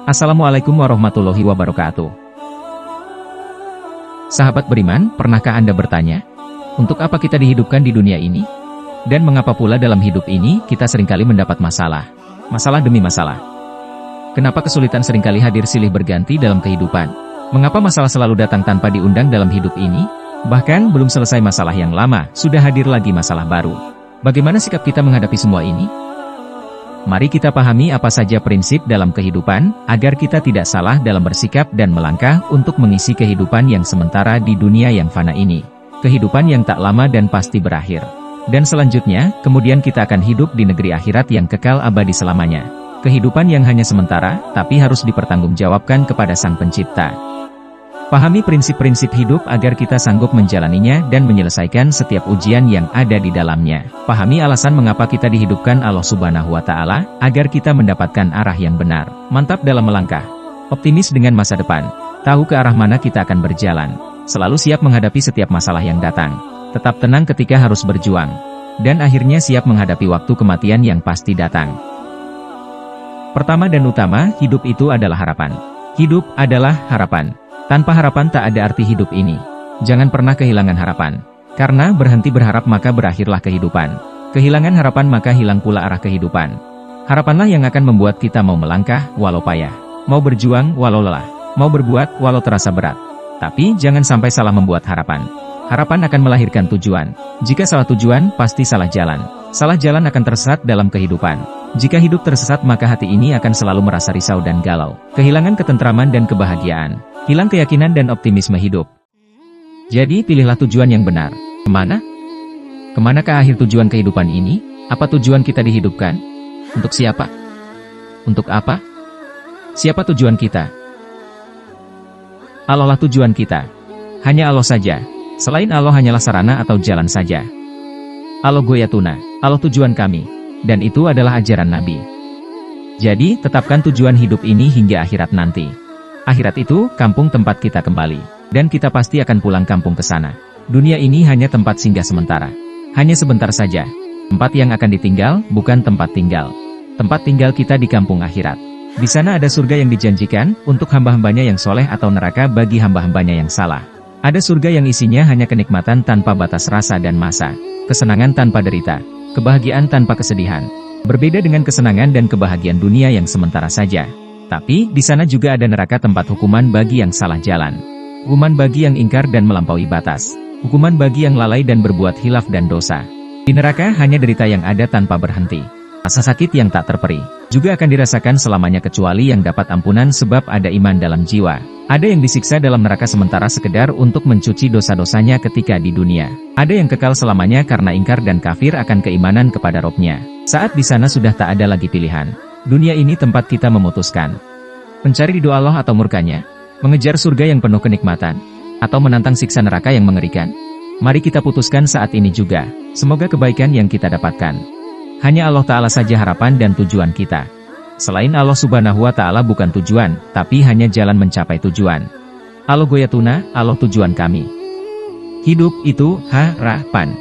Assalamualaikum warahmatullahi wabarakatuh. Sahabat beriman, pernahkah Anda bertanya, untuk apa kita dihidupkan di dunia ini? Dan mengapa pula dalam hidup ini kita seringkali mendapat masalah? Masalah demi masalah. Kenapa kesulitan seringkali hadir silih berganti dalam kehidupan? Mengapa masalah selalu datang tanpa diundang dalam hidup ini? Bahkan belum selesai masalah yang lama, sudah hadir lagi masalah baru. Bagaimana sikap kita menghadapi semua ini? Mari kita pahami apa saja prinsip dalam kehidupan, agar kita tidak salah dalam bersikap dan melangkah untuk mengisi kehidupan yang sementara di dunia yang fana ini. Kehidupan yang tak lama dan pasti berakhir. Dan selanjutnya, kemudian kita akan hidup di negeri akhirat yang kekal abadi selamanya. Kehidupan yang hanya sementara, tapi harus dipertanggungjawabkan kepada Sang Pencipta. Pahami prinsip-prinsip hidup agar kita sanggup menjalaninya dan menyelesaikan setiap ujian yang ada di dalamnya. Pahami alasan mengapa kita dihidupkan Allah Subhanahu wa Ta'ala, agar kita mendapatkan arah yang benar. Mantap dalam melangkah. Optimis dengan masa depan. Tahu ke arah mana kita akan berjalan. Selalu siap menghadapi setiap masalah yang datang. Tetap tenang ketika harus berjuang. Dan akhirnya siap menghadapi waktu kematian yang pasti datang. Pertama dan utama, hidup itu adalah harapan. Hidup adalah harapan. Tanpa harapan tak ada arti hidup ini. Jangan pernah kehilangan harapan. Karena berhenti berharap maka berakhirlah kehidupan. Kehilangan harapan maka hilang pula arah kehidupan. Harapanlah yang akan membuat kita mau melangkah, walau payah. Mau berjuang, walau lelah. Mau berbuat, walau terasa berat. Tapi jangan sampai salah membuat harapan. Harapan akan melahirkan tujuan. Jika salah tujuan, pasti salah jalan. Salah jalan akan tersesat dalam kehidupan. Jika hidup tersesat maka hati ini akan selalu merasa risau dan galau. Kehilangan ketentraman dan kebahagiaan. Hilang keyakinan dan optimisme hidup. Jadi pilihlah tujuan yang benar. Kemana? Kemanakah akhir tujuan kehidupan ini? Apa tujuan kita dihidupkan? Untuk siapa? Untuk apa? Siapa tujuan kita? Allah lah tujuan kita. Hanya Allah saja. Selain Allah hanyalah sarana atau jalan saja. Allah Goyatuna, Allah tujuan kami. Dan itu adalah ajaran Nabi. Jadi, tetapkan tujuan hidup ini hingga akhirat nanti. Akhirat itu, kampung tempat kita kembali. Dan kita pasti akan pulang kampung ke sana. Dunia ini hanya tempat singgah sementara. Hanya sebentar saja. Tempat yang akan ditinggal, bukan tempat tinggal. Tempat tinggal kita di kampung akhirat. Di sana ada surga yang dijanjikan, untuk hamba-hambanya yang soleh atau neraka bagi hamba-hambanya yang salah. Ada surga yang isinya hanya kenikmatan tanpa batas rasa dan masa. Kesenangan tanpa derita. Kebahagiaan tanpa kesedihan. Berbeda dengan kesenangan dan kebahagiaan dunia yang sementara saja. Tapi, di sana juga ada neraka tempat hukuman bagi yang salah jalan. Hukuman bagi yang ingkar dan melampaui batas. Hukuman bagi yang lalai dan berbuat hilaf dan dosa. Di neraka hanya derita yang ada tanpa berhenti. Rasa sakit yang tak terperi. Juga akan dirasakan selamanya kecuali yang dapat ampunan sebab ada iman dalam jiwa. Ada yang disiksa dalam neraka sementara sekedar untuk mencuci dosa-dosanya ketika di dunia. Ada yang kekal selamanya karena ingkar dan kafir akan keimanan kepada Robnya. Saat di sana sudah tak ada lagi pilihan. Dunia ini tempat kita memutuskan. Mencari ridho Allah atau murkanya. Mengejar surga yang penuh kenikmatan. Atau menantang siksa neraka yang mengerikan. Mari kita putuskan saat ini juga. Semoga kebaikan yang kita dapatkan. Hanya Allah Ta'ala saja harapan dan tujuan kita. Selain Allah Subhanahu wa Ta'ala bukan tujuan, tapi hanya jalan mencapai tujuan. Allah Goyatuna, Allah tujuan kami. Hidup itu harapan.